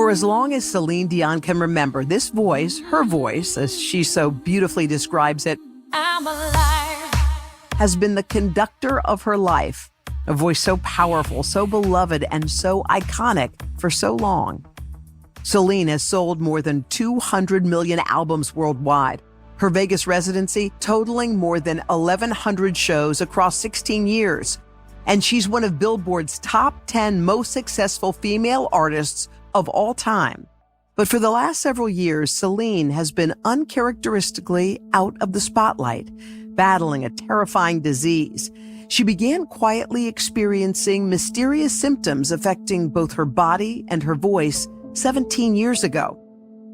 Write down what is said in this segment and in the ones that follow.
For as long as Celine Dion can remember, this voice, her voice, as she so beautifully describes it, I'm alive, has been the conductor of her life. A voice so powerful, so beloved, and so iconic for so long. Celine has sold more than 200 million albums worldwide. Her Vegas residency totaling more than 1,100 shows across 16 years. And she's one of Billboard's top 10 most successful female artists of all time. But for the last several years, Celine has been uncharacteristically out of the spotlight, battling a terrifying disease. She began quietly experiencing mysterious symptoms affecting both her body and her voice 17 years ago.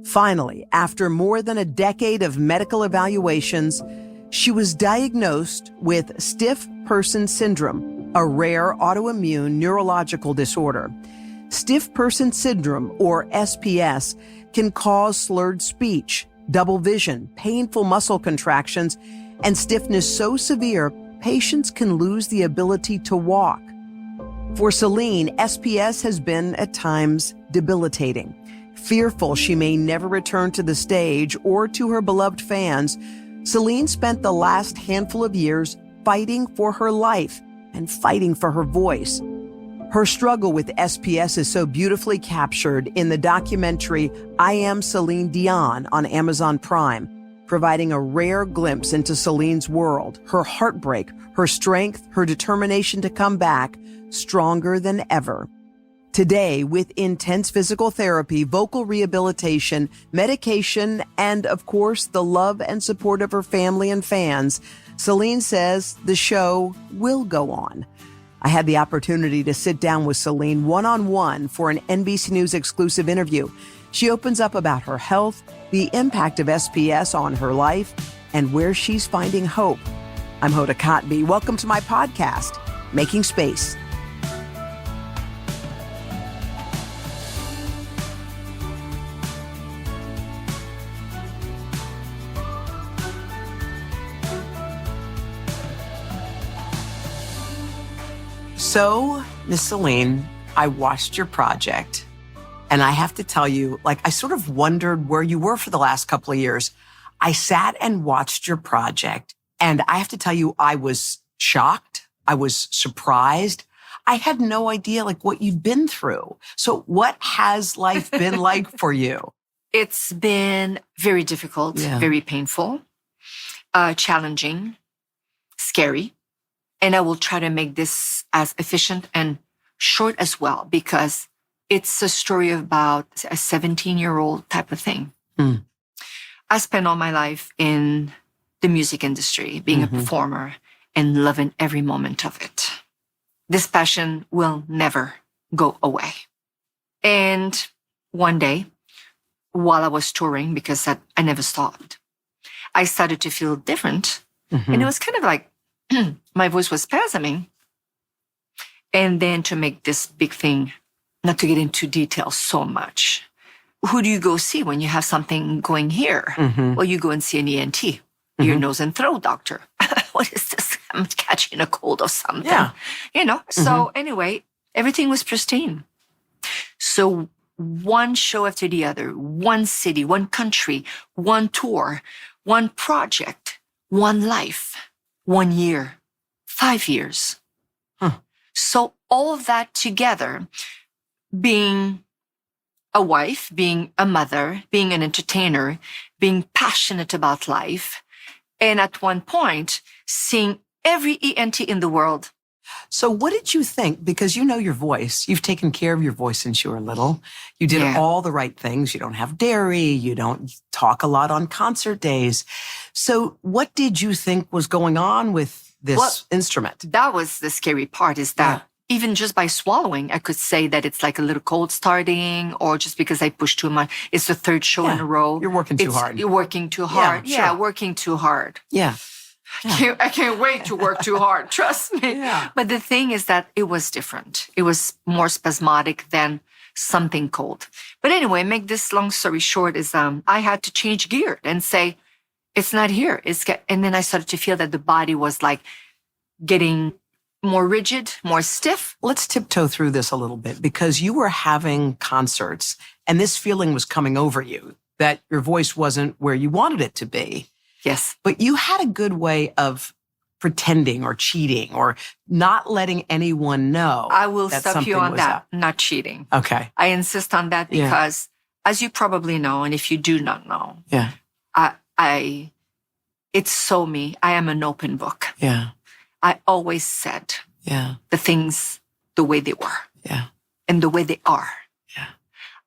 Finally, after more than a decade of medical evaluations, she was diagnosed with stiff person syndrome, a rare autoimmune neurological disorder. Stiff person syndrome, or SPS, can cause slurred speech, double vision, painful muscle contractions, and stiffness so severe, patients can lose the ability to walk. For Celine, SPS has been, at times, debilitating. Fearful she may never return to the stage or to her beloved fans, Celine spent the last handful of years fighting for her life and fighting for her voice. Her struggle with SPS is so beautifully captured in the documentary I Am Celine Dion on Amazon Prime, providing a rare glimpse into Celine's world, her heartbreak, her strength, her determination to come back stronger than ever. Today, with intense physical therapy, vocal rehabilitation, medication, and of course, the love and support of her family and fans, Celine says the show will go on. I had the opportunity to sit down with Celine one-on-one for an NBC News exclusive interview. She opens up about her health, the impact of SPS on her life, and where she's finding hope. I'm Hoda Kotb. Welcome to my podcast, Making Space. So, Miss Celine, I watched your project, and I have to tell you, I sort of wondered where you were for the last couple of years. I sat and watched your project, and I have to tell you, I was shocked. I was surprised. I had no idea, what you'd been through. So what has life been like for you? It's been very difficult, very painful, challenging, scary. And I will try to make this as efficient and short as well, because it's a story about a 17-year-old type of thing. Mm. I spent all my life in the music industry, being a performer and loving every moment of it. This passion will never go away. And one day, while I was touring, because I never stopped, I started to feel different. And it was kind of like, my voice was spasming. And then to make this big thing, not to get into detail so much, who do you go see when you have something going here? Well, you go and see an ENT, your nose and throat doctor. What is this? I'm catching a cold or something. Yeah. So anyway, everything was pristine. So one show after the other, one city, one country, one tour, one project, one life. 1 year, 5 years. So all of that together, being a wife, being a mother, being an entertainer, being passionate about life, and at one point, seeing every ENT in the world. So what did you think? Because you know your voice. You've taken care of your voice since you were little. You did all the right things. You don't have dairy. You don't talk a lot on concert days. So what did you think was going on with this instrument? That was the scary part, is that even just by swallowing, I could say that it's like a little cold starting, or just because I pushed too much. It's the third show in a row. You're working too hard. You're working too hard. Yeah, sure. Working too hard. Yeah. I can't wait to work too hard. Trust me. But the thing is that it was different. It was more spasmodic than something cold. But anyway, make this long story short is I had to change gear and say, it's not here. And then I started to feel that the body was like getting more rigid, more stiff. Let's tiptoe through this a little bit, because you were having concerts And this feeling was coming over you, that your voice wasn't where you wanted it to be. Yes. But you had a good way of pretending or cheating or not letting anyone know. I will that stop you something on was that. up. Not cheating. Okay. I insist on that Yeah. because, as you probably know, and if you do not know, Yeah. it's so me. I am an open book. Yeah. I always said Yeah. the things the way they were Yeah. and the way they are. Yeah.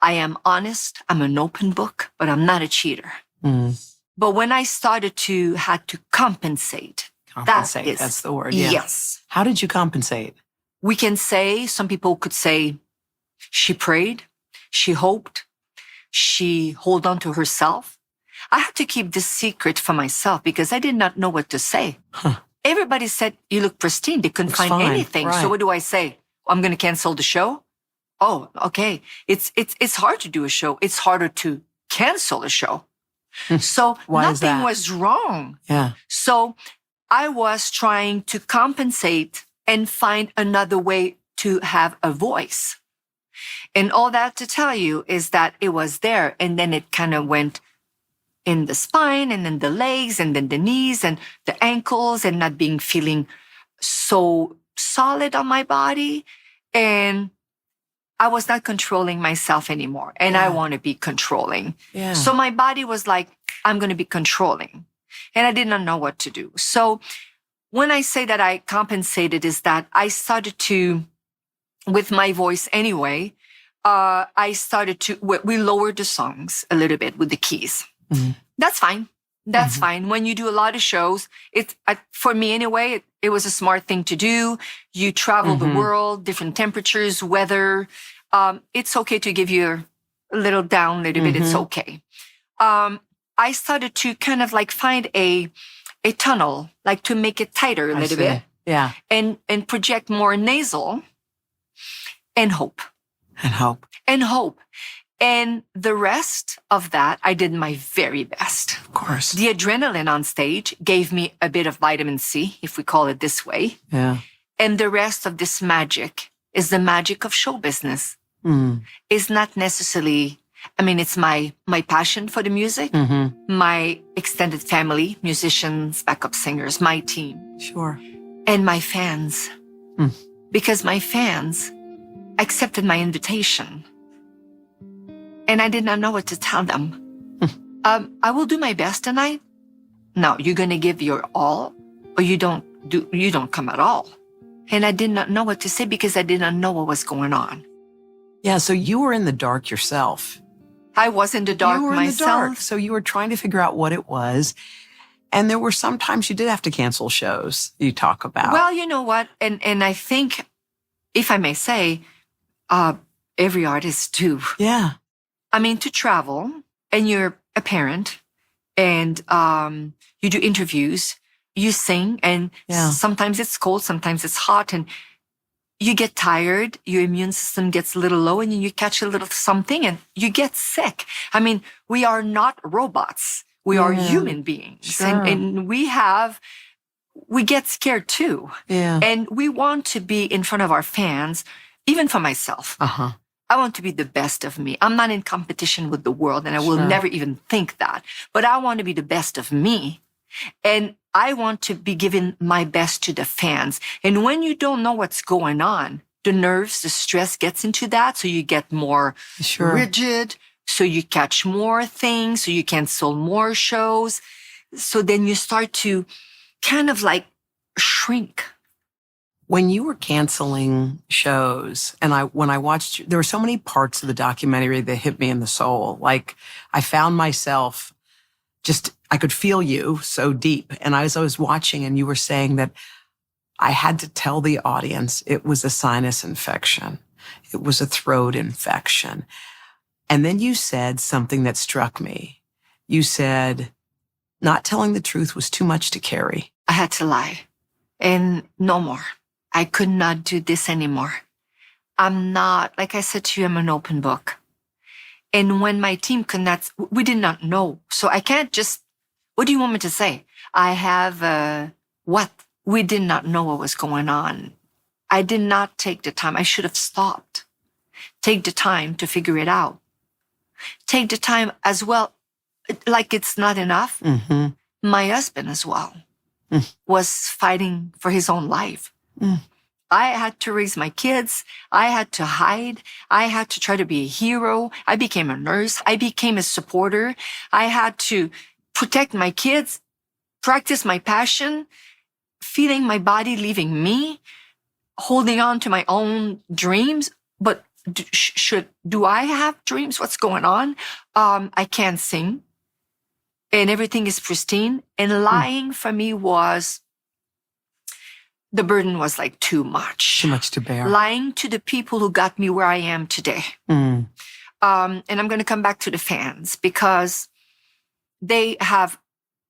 I am honest. I'm an open book, but I'm not a cheater. Mm. But when I started to had to compensate, Compensate. That's the word. Yeah. Yes. How did you compensate? We can say, some people could say, she prayed, she hoped, she hold on to herself. I had to keep this secret for myself because I did not know what to say. Huh. Everybody said, you look pristine. They couldn't Looks find fine. anything. Right. So what do I say? I'm going to cancel the show? Oh, okay. It's hard to do a show. It's harder to cancel a show. So Why is nothing that? was wrong. Yeah. So I was trying to compensate and find another way to have a voice. And all that to tell you is that it was there. And then it kind of went in the spine and then the legs and then the knees and the ankles and not feeling so solid on my body. And I was not controlling myself anymore. And I want to be controlling. Yeah. So my body was like, I'm going to be controlling. And I did not know what to do. So when I say that I compensated is that I started to, with my voice anyway, I started to, we lowered the songs a little bit with the keys. Mm-hmm. That's fine. That's fine. When you do a lot of shows, for me anyway, it was a smart thing to do. You travel the world, different temperatures, weather. It's okay to give you a little down, a little bit. It's okay. I started to kind of like find a tunnel, like to make it tighter a little bit. Yeah. And project more nasal and hope. And hope. And hope. And the rest of that, I did my very best. Of course. The adrenaline on stage gave me a bit of vitamin C, if we call it this way. Yeah. And the rest of this magic is the magic of show business. Mm. It's not necessarily, it's my passion for the music, my extended family, musicians, backup singers, my team. Sure. And my fans. Mm. Because my fans accepted my invitation. And I did not know what to tell them. I will do my best tonight. No, you're going to give your all or you don't come at all. And I did not know what to say because I did not know what was going on. Yeah. So you were in the dark yourself. I was in the dark You were myself. in the dark. So you were trying to figure out what it was. And there were some times you did have to cancel shows you talk about. Well, you know what? And I think, if I may say, every artist too. Yeah. To travel and you're a parent and you do interviews, you sing and sometimes it's cold, sometimes it's hot and you get tired, your immune system gets a little low and you catch a little something and you get sick. We are not robots. We are human beings. Sure. And we get scared too. Yeah. And we want to be in front of our fans, even for myself. Uh-huh. I want to be the best of me. I'm not in competition with the world and I will never even think that. But I want to be the best of me. And I want to be giving my best to the fans. And when you don't know what's going on, the nerves, the stress gets into that. So you get more rigid. So you catch more things. So you cancel more shows. So then you start to kind of like shrink. When you were canceling shows, and when I watched you, there were so many parts of the documentary that hit me in the soul. Like I found myself I could feel you so deep. And as I was watching and you were saying that I had to tell the audience it was a sinus infection. It was a throat infection. And then you said something that struck me. You said, not telling the truth was too much to carry. I had to lie and no more. I could not do this anymore. I'm not, like I said to you, I'm an open book. And when my team connects, we did not know. So I can't just, what do you want me to say? I have, what? We did not know what was going on. I did not take the time. I should have stopped. Take the time to figure it out. take the time as well, like it's not enough. Mm-hmm. My husband as well was fighting for his own life. I had to raise my kids. I had to hide. I had to try to be a hero. I became a nurse. I became a supporter. I had to protect my kids, practice my passion, feeling my body leaving me, holding on to my own dreams. But do I have dreams? What's going on? I can't sing. And everything is pristine. And lying for me the burden was like too much. Too much to bear. Lying to the people who got me where I am today. And I'm going to come back to the fans because they have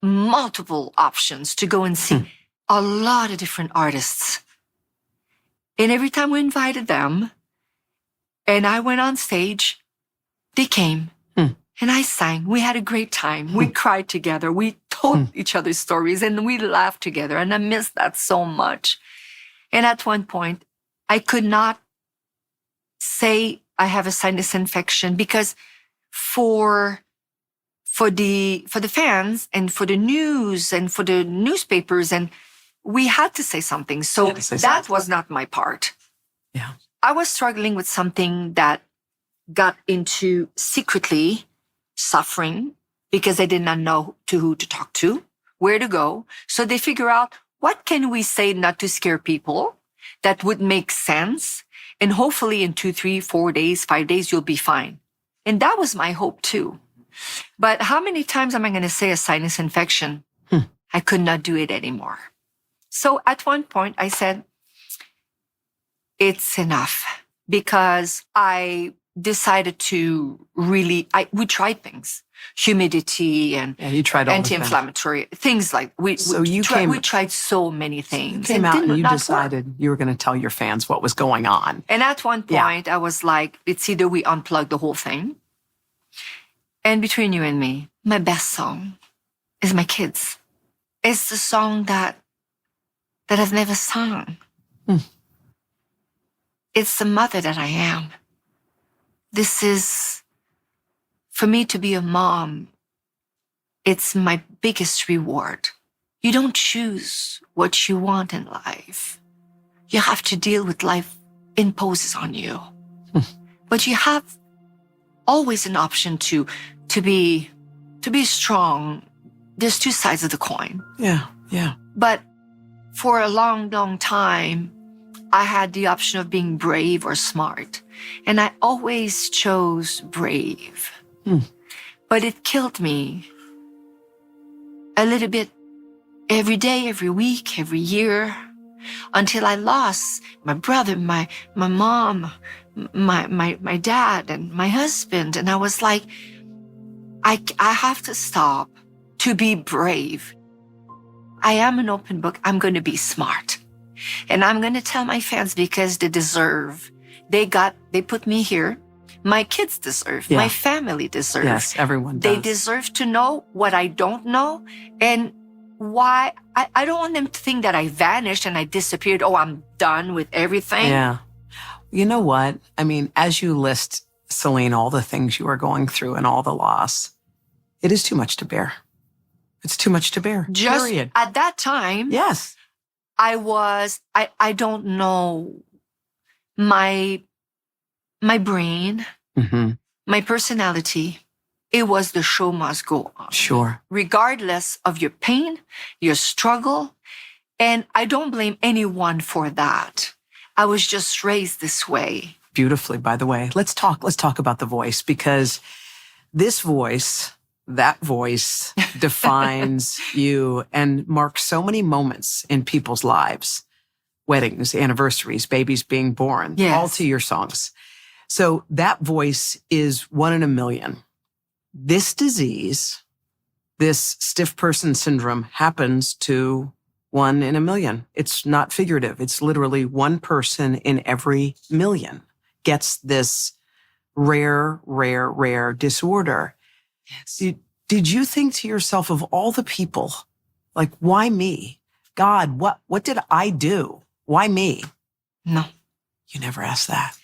multiple options to go and see a lot of different artists. And every time we invited them and I went on stage, they came and I sang. We had a great time. We cried together. We told each other stories and we laughed together. And I miss that so much. And at one point, I could not say I have a sinus infection because for the fans and for the news and for the newspapers, and we had to say something. So that was not my part. Yeah. I was struggling with something that got into secretly suffering because I did not know who to talk to, where to go. So they figure out, what can we say not to scare people that would make sense? And hopefully in 2, 3, 4 days, 5 days, you'll be fine. And that was my hope too. But how many times am I going to say a sinus infection? I could not do it anymore. So at one point I said, it's enough, because I decided to we tried things, humidity and you tried all anti-inflammatory things like we tried so many things. You came out and you decided you were going to tell your fans what was going on. And at one point I was like, it's either we unplug the whole thing. And between you and me, my best song is my kids. It's the song that I've never sung. It's the mother that I am. This is, for me to be a mom, it's my biggest reward. You don't choose what you want in life. You have to deal with life imposes on you. But you have always an option to be strong. There's two sides of the coin. Yeah, yeah. But for a long, long time, I had the option of being brave or smart. And I always chose brave. But it killed me a little bit every day, every week, every year, until I lost my brother, my mom, my dad, and my husband. And I was like, I have to stop to be brave. I am an open book. I'm going to be smart. And I'm going to tell my fans, because they deserve. They put me here. My kids deserve. My family deserves. Yes, everyone does. They deserve to know what I don't know, and why. I don't want them to think that I vanished and I disappeared. Oh, I'm done with everything. Yeah. You know what? I mean, as you list, Celine, all the things you are going through and all the loss, it is too much to bear. It's too much to bear. Just period. At that time, yes, I don't know, my brain, my personality, it was the show must go on. Sure. Regardless of your pain, your struggle. And I don't blame anyone for that. I was just raised this way. Beautifully, by the way. Let's talk about the voice, because this voice, that voice defines you and marks so many moments in people's lives. Weddings, anniversaries, babies being born, all to your songs. So that voice is 1 in a million. This disease, this stiff person syndrome, happens to 1 in a million. It's not figurative. It's literally 1 person in every million gets this rare disorder. Yes. Did you think to yourself, of all the people, like, why me? God, what did I do? Why me? No. You never asked that.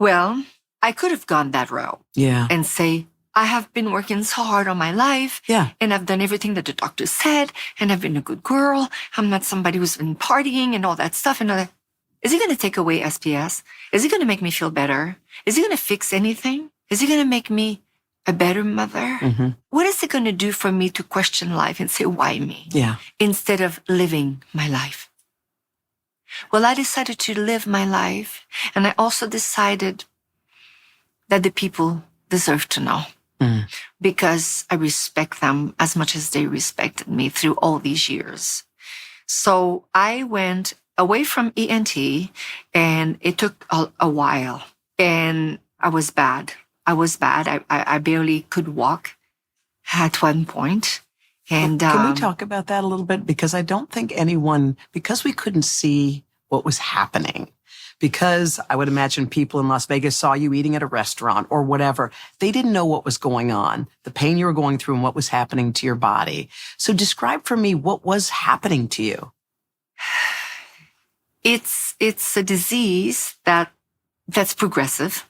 Well, I could have gone that route. Yeah. And say, I have been working so hard on my life. Yeah. And I've done everything that the doctor said. And I've been a good girl. I'm not somebody who's been partying and all that stuff and all that. Is he going to take away SPS? Is he going to make me feel better? Is he going to fix anything? Is he going to make me a better mother? Mm-hmm. What is it going to do for me to question life and say, why me? Yeah. Instead of living my life. Well, I decided to live my life. And I also decided that the people deserve to know. Because I respect them as much as they respected me through all these years. So I went away from ENT, and it took a while. And I was bad. I barely could walk at one point. And can we talk about that a little bit? Because I don't think anyone, because we couldn't see what was happening, because I would imagine people in Las Vegas saw you eating at a restaurant or whatever. They didn't know what was going on, the pain you were going through and what was happening to your body. So describe for me what was happening to you. It's a disease that's progressive,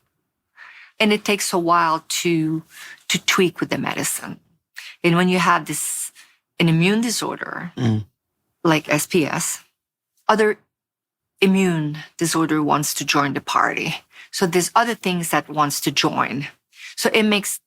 and it takes a while to tweak with the medicine. And when you have an immune disorder like SPS, other immune disorder wants to join the party. So there's other things that wants to join. So it makes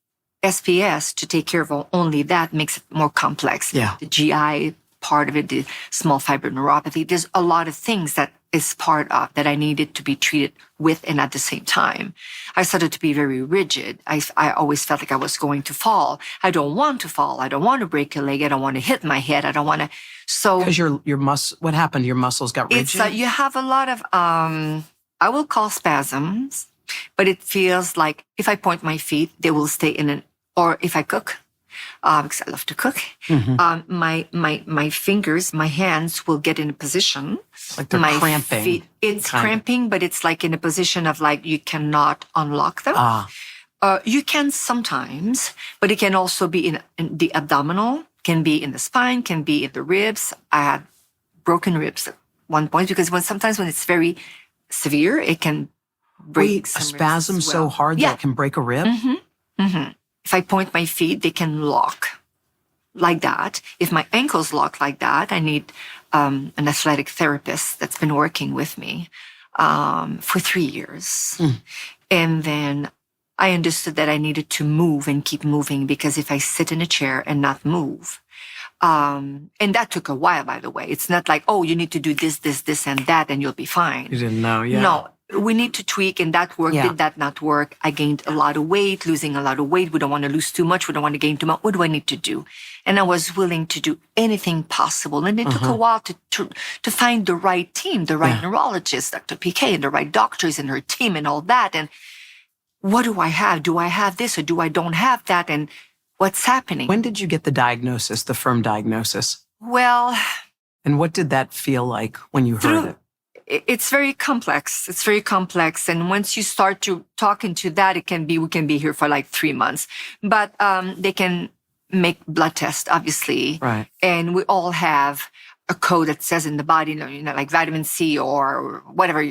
SPS to take care of only that makes it more complex. Yeah. The GI part of it, the small fiber neuropathy. There's a lot of things that is part of that I needed to be treated with, and at the same time, I started to be very rigid. I always felt like I was going to fall. I don't want to fall. I don't want to break a leg. I don't want to hit my head. I don't want to. So because your what happened? Your muscles got rigid. It's you have a lot of I will call spasms, but it feels like if I point my feet, they will stay in an. Or if I cook, because I love to cook, my fingers, my hands will get in a position. Like they're cramping. It's cramping, but it's like in a position of like you cannot unlock them. You can sometimes, but it can also be in the abdominal, can be in the spine, can be in the ribs. I had broken ribs at one point because sometimes when it's very severe, it can break a spasm so hard that it can break a rib? If I point my feet, they can lock like that. If my ankles lock like that, I need an athletic therapist that's been working with me for 3 years. And then I understood that I needed to move and keep moving, because if I sit in a chair and not move, and that took a while, by the way. It's not like, oh, you need to do this, this, this, and that, and you'll be fine. You didn't know, yeah. No. We need to tweak, and that worked. Did that not work? I gained a lot of weight, losing a lot of weight. We don't want to lose too much. We don't want to gain too much. What do I need to do? And I was willing to do anything possible. And it took a while to find the right team, the right neurologist, Dr. PK, and the right doctors and her team and all that. And what do I have? Do I have this, or do I don't have that? And what's happening? When did you get the diagnosis, the firm diagnosis? Well. And what did that feel like when you heard it? It's very complex. It's very complex. And once you start to talk into that, we can be here for like 3 months, but, they can make blood tests, obviously. Right. And we all have a code that says in the body, like vitamin C or whatever,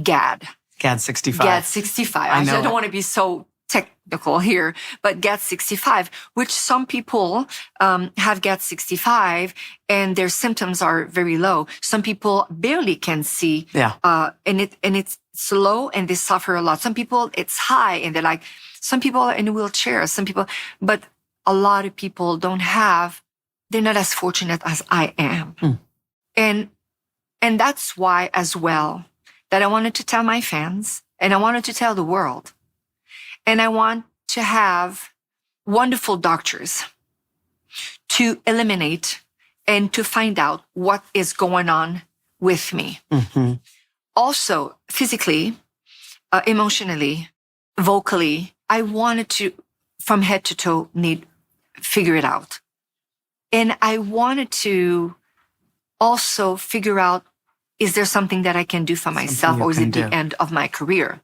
GAD. GAD 65. GAD 65. I don't want to be so technical here, but GAD 65, which some people have GAD 65 and their symptoms are very low. Some people barely can see, and it's slow and they suffer a lot. Some people it's high and they're like, some people are in wheelchairs, some people, but a lot of people they're not as fortunate as I am. And that's why as well that I wanted to tell my fans, and I wanted to tell the world. And I want to have wonderful doctors to eliminate and to find out what is going on with me. Also, physically, emotionally, vocally, I wanted to, from head to toe, figure it out. And I wanted to also figure out, is there something that I can do for myself, or is it the end of my career?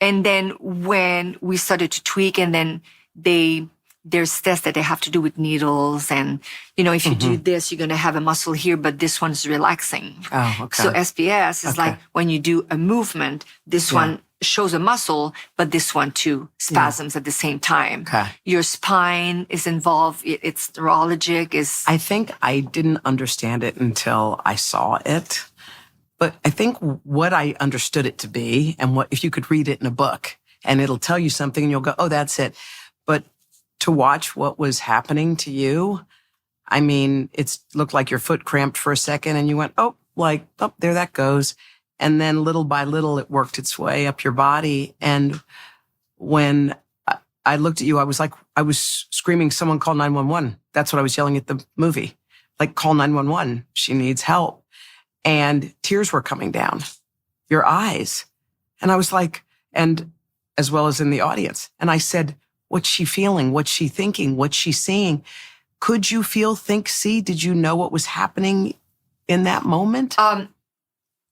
And then when we started to tweak, and then there's tests that they have to do with needles. And, if you do this, you're going to have a muscle here, but this one's relaxing. Oh, okay. So SPS is like when you do a movement, this one shows a muscle, but this one too, spasms at the same time. Okay. Your spine is involved. It's neurologic. I think I didn't understand it until I saw it. But I think what I understood it to be, and what if you could read it in a book and it'll tell you something and you'll go, oh, that's it. But to watch what was happening to you, I mean, it looked like your foot cramped for a second and you went, oh, there that goes. And then little by little, it worked its way up your body. And when I looked at you, I was screaming, someone call 911. That's what I was yelling at the movie. Like, call 911. She needs help. And tears were coming down your eyes. And I was like, and as well as in the audience. And I said, what's she feeling? What's she thinking? What's she seeing? Could you feel, think, see? Did you know what was happening in that moment?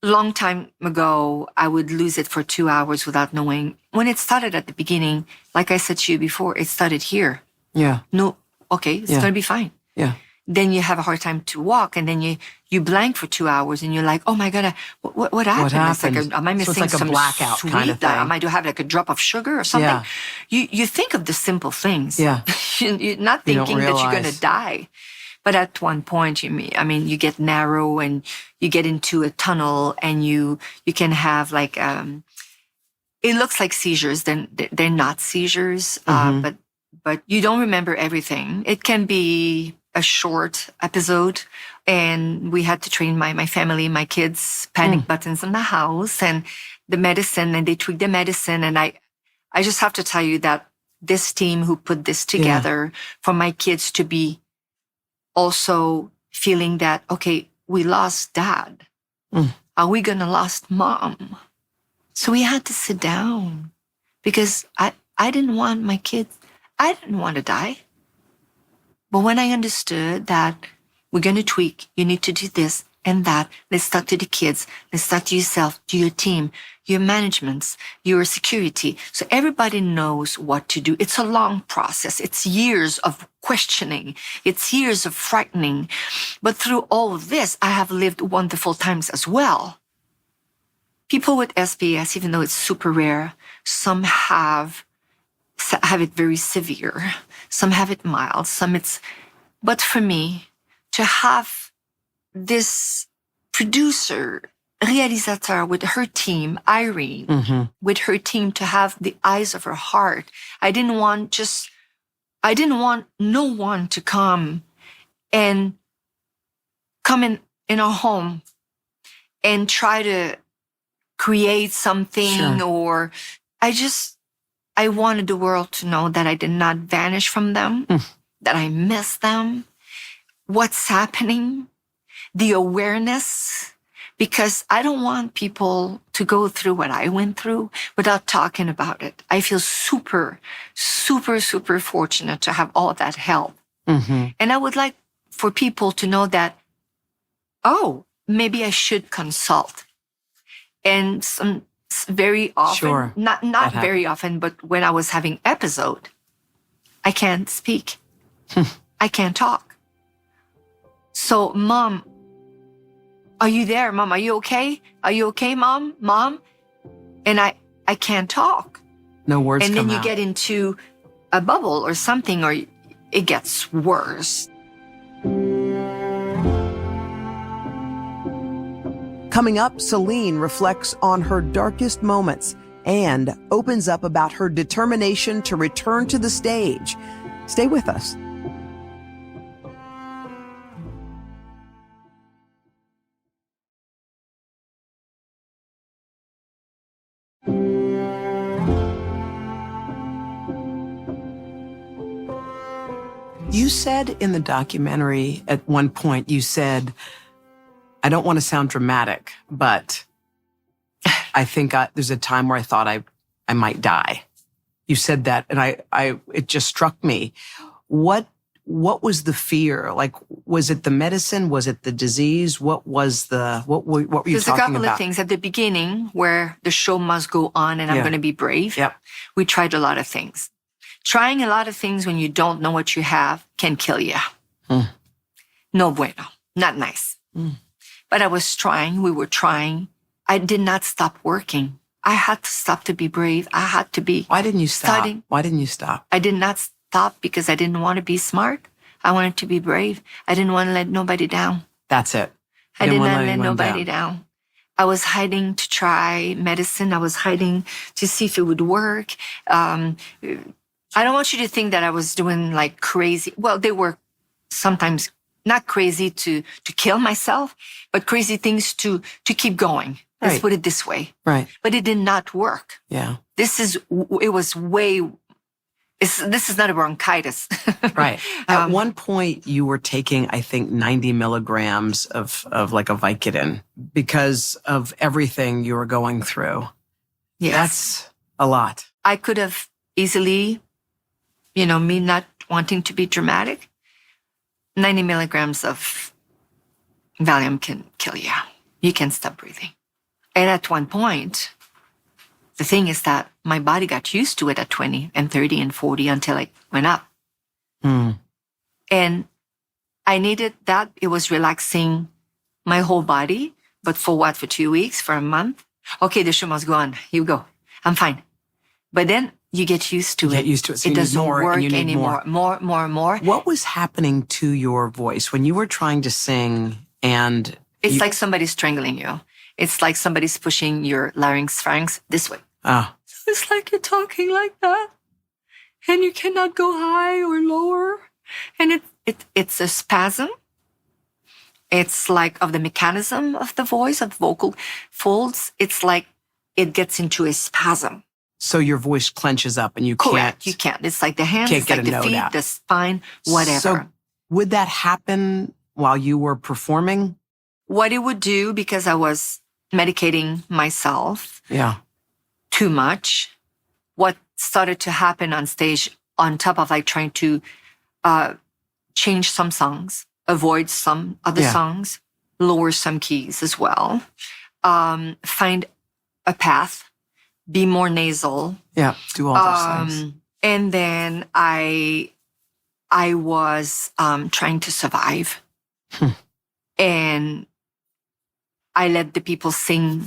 Long time ago, I would lose it for 2 hours without knowing. When it started at the beginning, like I said to you before, it started here. Yeah. No, okay, it's going to be fine. Yeah. Then you have a hard time to walk, and then you blank for 2 hours, and you're like, "Oh my God, what happened? What happened? It's like, am I missing so it's like some a blackout sweet? kind of thing? Do I have like a drop of sugar or something?" Yeah. You think of the simple things. Yeah. You're not thinking that you're going to die. But at one point, you get narrow and you get into a tunnel, and you can have like it looks like seizures. Then they're not seizures, but you don't remember everything. It can be a short episode, and we had to train my family, my kids, panic buttons in the house, and the medicine, and they tweak the medicine. And I just have to tell you that this team who put this together for my kids to be also feeling that, okay, we lost dad. Are we going to lost mom? So we had to sit down because I didn't want my kids, I didn't want to die. But when I understood that we're going to tweak, you need to do this and that, let's talk to the kids, let's talk to yourself, to your team, your managements, your security. So everybody knows what to do. It's a long process. It's years of questioning. It's years of frightening. But through all of this, I have lived wonderful times as well. People with SPS, even though it's super rare, some have it very severe. Some have it mild, but for me, to have this producer, réalisateur with her team, Irene, with her team, to have the eyes of her heart. I didn't want no one to come in our home and try to create something, or I wanted the world to know that I did not vanish from them, that I miss them, what's happening, the awareness, because I don't want people to go through what I went through without talking about it. I feel super, super, super fortunate to have all that help. And I would like for people to know that, oh, maybe I should consult. And very often, not very often, but when I was having episode, I can't speak. I can't talk. So, Mom, are you there? Mom, are you okay? Are you okay, Mom? Mom? And I can't talk. No words come out. And then you get into a bubble or something, or it gets worse. Coming up, Celine reflects on her darkest moments and opens up about her determination to return to the stage. Stay with us. You said in the documentary at one point, you said, I don't want to sound dramatic, but I think there's a time where I thought I might die. You said that, and it just struck me. What was the fear? Like, was it the medicine? Was it the disease? What were you talking about? There's a couple of things at the beginning where the show must go on, and I'm going to be brave. Yep. We tried a lot of things. Trying a lot of things when you don't know what you have can kill you. No bueno. Not nice. But I was trying. We were trying. I did not stop working. I had to stop to be brave. I had to be Why didn't you stop? studying. Why didn't you stop? I did not stop because I didn't want to be smart. I wanted to be brave. I didn't want to let nobody down. That's it. I did not let nobody down. I was hiding to try medicine. I was hiding to see if it would work. I don't want you to think that I was doing like crazy. Well, they were sometimes not crazy to kill myself, but crazy things to keep going. Let's Right. put it this way. Right. But it did not work. Yeah. This is not a bronchitis. Right. At one point, you were taking, I think, 90 milligrams of like a Vicodin because of everything you were going through. Yes. That's a lot. I could have easily, me not wanting to be dramatic, 90 milligrams of Valium can kill you. You can stop breathing. And at one point, the thing is that my body got used to it at 20 and 30 and 40 until I went up. And I needed that. It was relaxing my whole body. But for what? For 2 weeks? For a month? Okay, the show must go on. Here we go. I'm fine. But then you get used to it. Get used to it. So it you need doesn't more work and you need anymore. More. What was happening to your voice when you were trying to sing and... It's like somebody's strangling you. It's like somebody's pushing your larynx, pharynx this way. Oh. It's like you're talking like that. And you cannot go high or lower. And it's a spasm. It's like of the mechanism of the voice, of vocal folds. It's like it gets into a spasm. So your voice clenches up and you Correct. can't... You can't. It's like the hands, can't it's get like a the note feet, out. the spine, whatever. So would that happen while you were performing? What it would do, because I was medicating myself Yeah. too much, what started to happen on stage, on top of like trying to change some songs, avoid some other songs, lower some keys as well, find a path, be more nasal. Yeah. Do all those things. And then I was trying to survive. And I let the people sing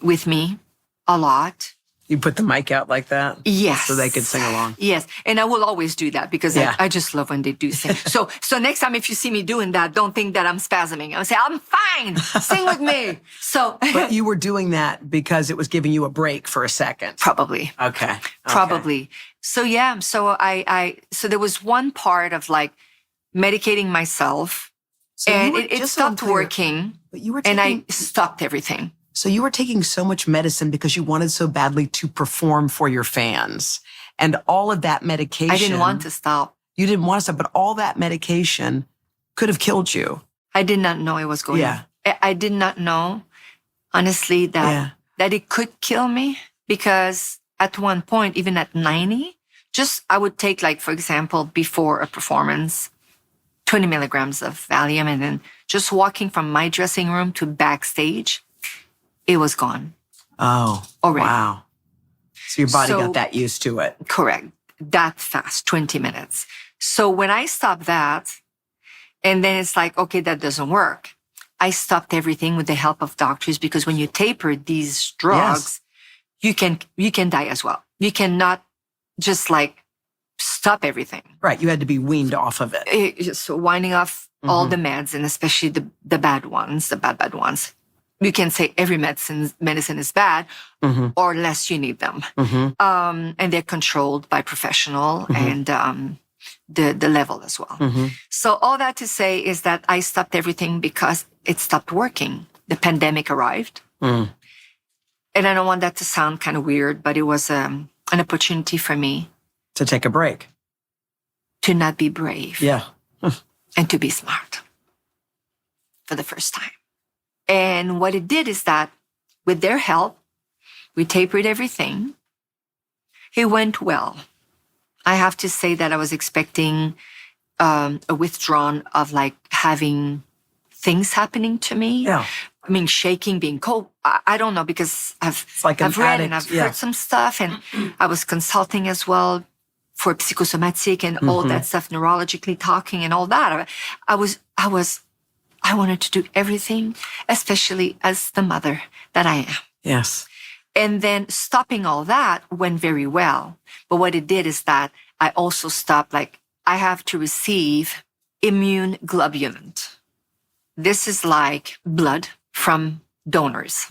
with me a lot. You put the mic out like that? Yes. So they could sing along? Yes. And I will always do that because I just love when they do sing. So next time if you see me doing that, don't think that I'm spasming. I'll say, I'm fine. Sing with me. So. But you were doing that because it was giving you a break for a second. Probably. Okay. Probably. So yeah. So so there was one part of like medicating myself So and you were, it just so I'm stopped clear, working but you were and taking, I stopped everything. So you were taking so much medicine because you wanted so badly to perform for your fans. And all of that medication. I didn't want to stop. You didn't want to stop, but all that medication could have killed you. I did not know it was going on. I did not know, honestly, that it could kill me because at one point, even at 90, I would take like, for example, before a performance, 20 milligrams of Valium, and then just walking from my dressing room to backstage, it was gone. Oh, already. Wow. So your body got that used to it. Correct. That fast, 20 minutes. So when I stopped that, and then it's like, okay, that doesn't work. I stopped everything with the help of doctors because when you taper these drugs, you can die as well. You cannot just like stop everything. Right. You had to be weaned off of it. So winding off all the meds, and especially the bad ones, the bad ones. You can say every medicine is bad, or less you need them. And they're controlled by professional and the level as well. So all that to say is that I stopped everything because it stopped working. The pandemic arrived. And I don't want that to sound kind of weird, but it was an opportunity for me. To take a break. To not be brave. Yeah. And to be smart. For the first time. And what it did is that with their help, we tapered everything. It went well. I have to say that I was expecting a withdrawn of like having things happening to me. Yeah. I mean, shaking, being cold. I don't know because I've read and I've heard some stuff, and I was consulting as well for psychosomatic and all that stuff, neurologically talking and all that. I wanted to do everything, especially as the mother that I am. Yes. And then stopping all that went very well. But what it did is that I also stopped, like, I have to receive immune globulin. This is like blood from donors.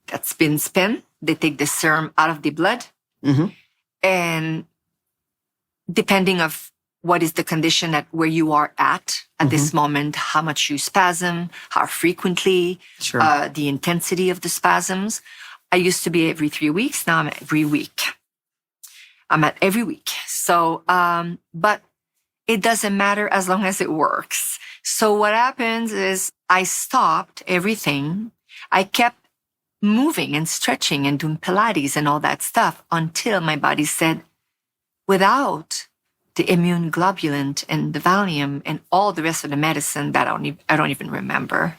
That's been spent. They take the serum out of the blood. And depending of what is the condition at where you are at this moment, how much you spasm, how frequently, the intensity of the spasms. I used to be every 3 weeks. Now I'm every week. I'm at every week. So, but it doesn't matter as long as it works. So what happens is I stopped everything. I kept moving and stretching and doing Pilates and all that stuff until my body said, without the immune globulin and the Valium and all the rest of the medicine that I don't even remember,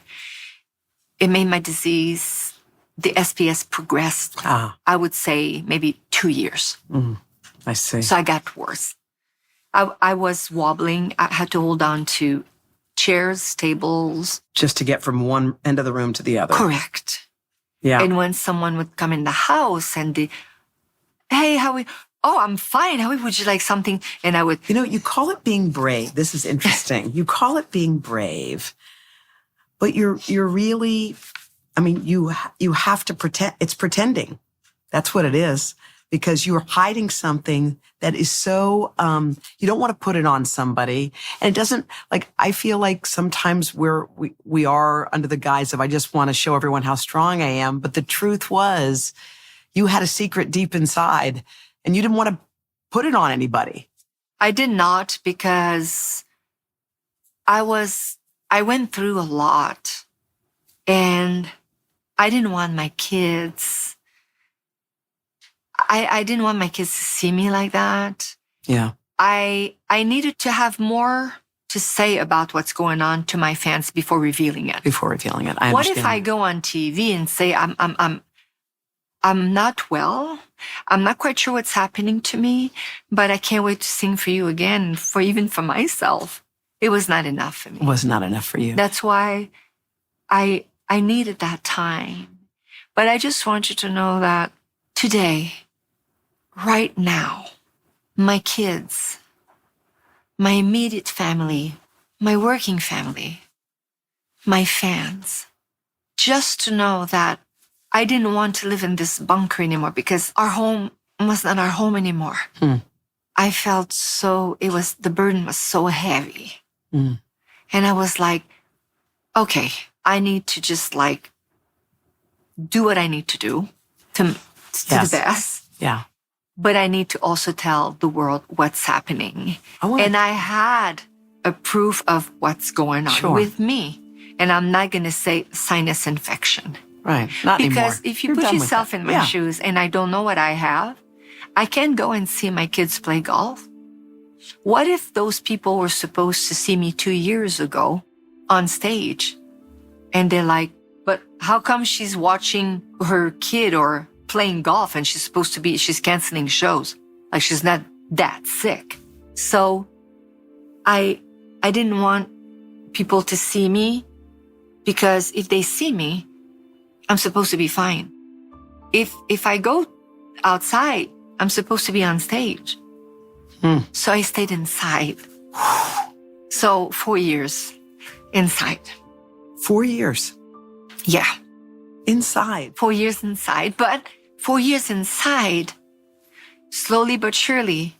it made my disease, the SPS progressed, I would say maybe 2 years. I see. So I got worse. I was wobbling. I had to hold on to chairs, tables. Just to get from one end of the room to the other. Correct. Yeah. And when someone would come in the house and hey, I'm fine. How would you like something? And I would. You call it being brave. This is interesting. You call it being brave, but you're really, you have to pretend. It's pretending. That's what it is, because you're hiding something that is so, you don't want to put it on somebody. And it doesn't, I feel like sometimes we are under the guise of, I just want to show everyone how strong I am. But the truth was, you had a secret deep inside and you didn't want to put it on anybody. I did not, because I went through a lot and I didn't want my kids. I didn't want my kids to see me like that. Yeah. I needed to have more to say about what's going on to my fans before revealing it. I understand. What if I go on TV and say I'm not well? I'm not quite sure what's happening to me, but I can't wait to sing for you again, even for myself. It was not enough for me. It was not enough for you. That's why I needed that time. But I just want you to know that today, right now, my kids, my immediate family, my working family, my fans, just to know that I didn't want to live in this bunker anymore, because our home was not our home anymore. I felt the burden was so heavy. And I was like, okay, I need to just do what I need to do to the best. Yeah. But I need to also tell the world what's happening. And I had a proof of what's going on with me. And I'm not going to say sinus infection. Right. Not anymore. Because if you put yourself in my shoes and I don't know what I have, I can't go and see my kids play golf. What if those people were supposed to see me 2 years ago on stage and they're like, but how come she's watching her kid or playing golf and she's canceling shows? Like, she's not that sick. So I didn't want people to see me, because if they see me, I'm supposed to be fine. If I go outside, I'm supposed to be on stage. So I stayed inside. So 4 years inside. 4 years? Yeah. Inside? 4 years inside. But 4 years inside, slowly but surely,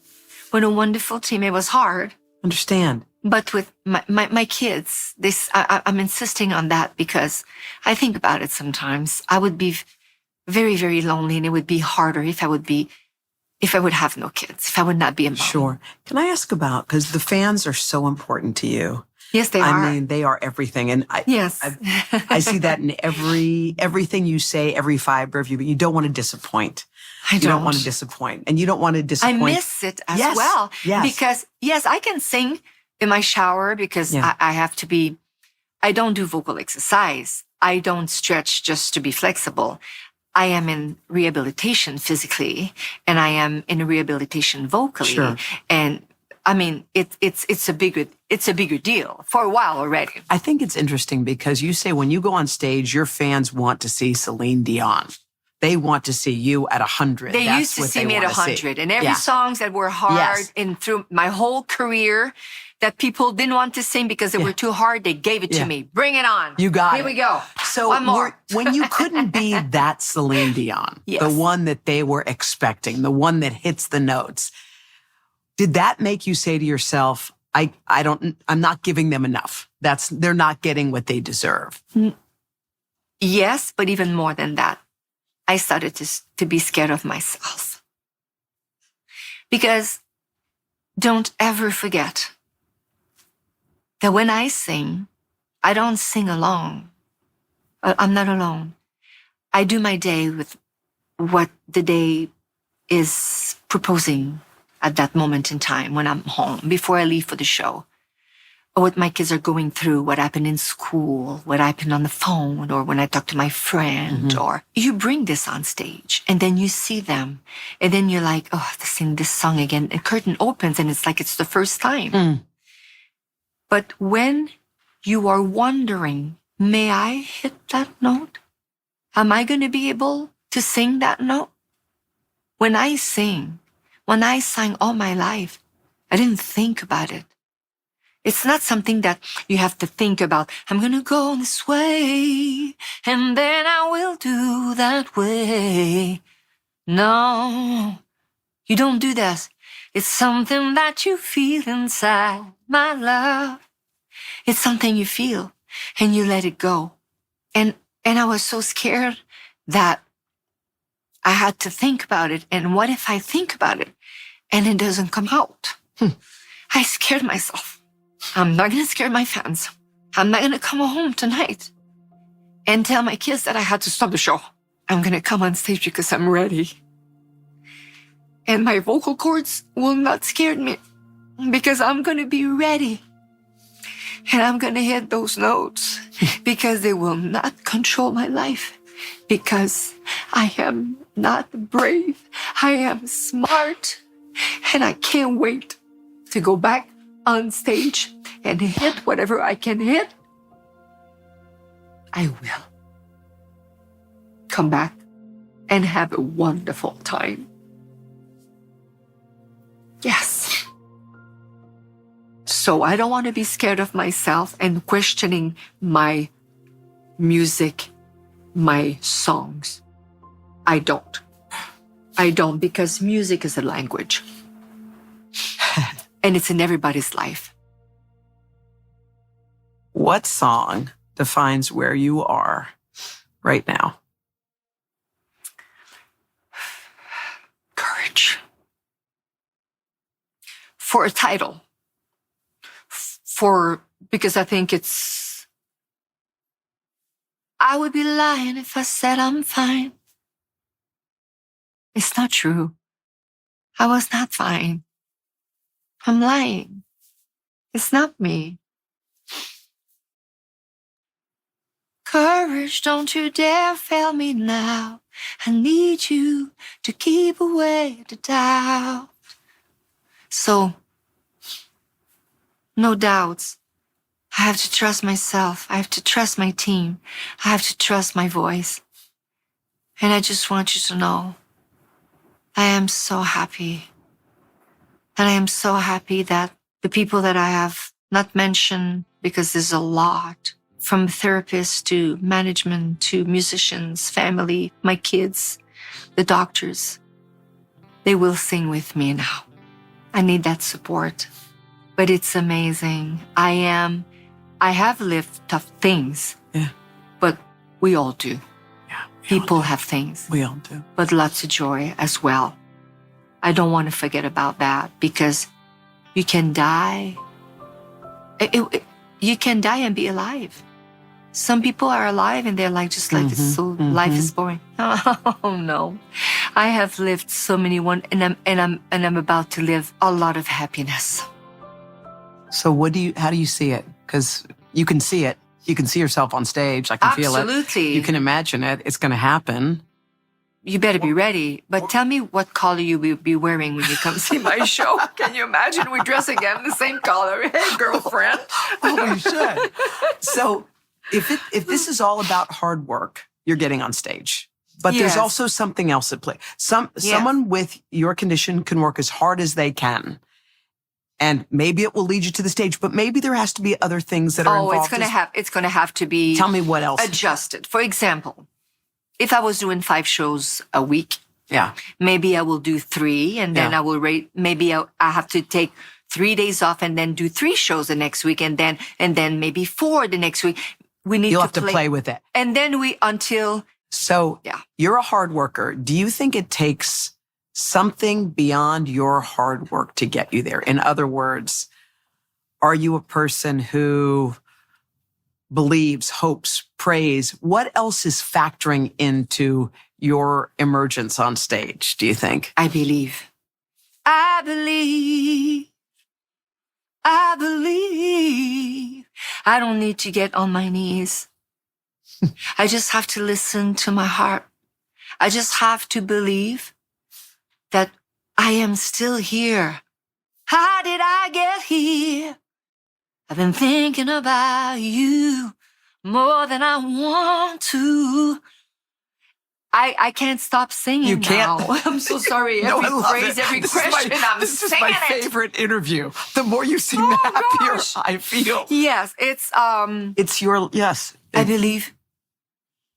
with a wonderful team. It was hard. Understand. But with my kids, I'm insisting on that, because I think about it sometimes. I would be very, very lonely, and it would be harder if I would have no kids, if I would not be a mom. Sure. Can I ask about, because the fans are so important to you. Yes, they are. I mean, they are everything. And I see that in everything you say, every fiber of you, but you don't want to disappoint. You don't want to disappoint. And you don't want to disappoint. I miss it as well. Yes. Because, yes, I can sing in my shower, because I have to be, I don't do vocal exercise. I don't stretch just to be flexible. I am in rehabilitation physically, and I am in rehabilitation vocally. Sure. And I mean, it's a bigger deal for a while already. I think it's interesting because you say when you go on stage, your fans want to see Celine Dion. They want to see you at 100. They That's used to what see they me at wanna see. 100. And every Yeah. songs that were hard Yes. and through my whole career that people didn't want to sing because they were too hard, they gave it Yeah. to me. Bring it on. You got Here it. we go. So One more. when you couldn't be that Celine Dion, Yes. the one that they were expecting, the one that hits the notes, did that make you say to yourself, I'm not giving them enough. They're not getting what they deserve. Yes, but even more than that, I started to be scared of myself. Because don't ever forget that when I sing, I don't sing alone. I'm not alone. I do my day with what the day is proposing at that moment in time when I'm home, before I leave for the show. Or what my kids are going through, what happened in school, what happened on the phone, or when I talk to my friend, or you bring this on stage and then you see them and then you're like, oh, to sing this song again. And curtain opens and it's like it's the first time. But when you are wondering, may I hit that note? Am I going to be able to sing that note? When I sang all my life, I didn't think about it. It's not something that you have to think about. I'm going to go this way, and then I will do that way. No, you don't do that. It's something that you feel inside, my love. It's something you feel, and you let it go. And I was so scared that I had to think about it. And what if I think about it and it doesn't come out? I scared myself. I'm not going to scare my fans. I'm not going to come home tonight and tell my kids that I had to stop the show. I'm going to come on stage because I'm ready. And my vocal cords will not scare me because I'm going to be ready. And I'm going to hit those notes because they will not control my life, because I am not brave. I am smart. And I can't wait to go back on stage and hit whatever I can hit. I will come back and have a wonderful time. Yes. So I don't want to be scared of myself and questioning my music, my songs. I don't. Because music is a language. And it's in everybody's life. What song defines where you are right now? Courage. For a title. Because I think I would be lying if I said I'm fine. It's not true. I was not fine. I'm lying. It's not me. Courage, don't you dare fail me now. I need you to keep away the doubt. So, no doubts. I have to trust myself. I have to trust my team. I have to trust my voice. And I just want you to know, I am so happy. And I am so happy that the people that I have not mentioned, because there's a lot, from therapists to management to musicians, family, my kids, the doctors, they will sing with me now. I need that support. But it's amazing. I have lived tough things. Yeah. But we all do. Yeah. People have things. We all do. But lots of joy as well. I don't want to forget about that, because you can die. You can die and be alive. Some people are alive and they're like, just like, life is boring. Oh no. I have lived so many and I'm about to live a lot of happiness. So how do you see it? Because you can see it. You can see yourself on stage. I can feel it. Absolutely. You can imagine it. It's going to happen. You better be ready. But tell me what color you will be wearing when you come see my show. Can you imagine we dress again the same color? Hey, girlfriend. Oh, we should. So if this is all about hard work, you're getting on stage. But there's Yes. also something else at play. Someone with your condition can work as hard as they can. And maybe it will lead you to the stage, but maybe there has to be other things that are involved. It's going to have to be Tell me what else. adjusted. For example, if I was doing 5 shows a week, Yeah. maybe I will do 3 and then Yeah. I will maybe I have to take 3 days off and then do 3 shows the next week and then maybe 4 the next week. You'll have to play with it. And then until So Yeah. you're a hard worker. Do you think it takes something beyond your hard work to get you there? In other words, are you a person who believes, hopes, prays? What else is factoring into your emergence on stage, do you think? I believe. I believe. I believe. I don't need to get on my knees. I just have to listen to my heart. I just have to believe that I am still here. How did I get here? I've been thinking about you more than I want to. I can't stop singing You can't. now. I'm so sorry. No, I Every love phrase, it. every This is question, this is singing my it. favorite interview. The more you sing, the Oh, happier gosh. I feel. Yes, It's your, yes. I believe.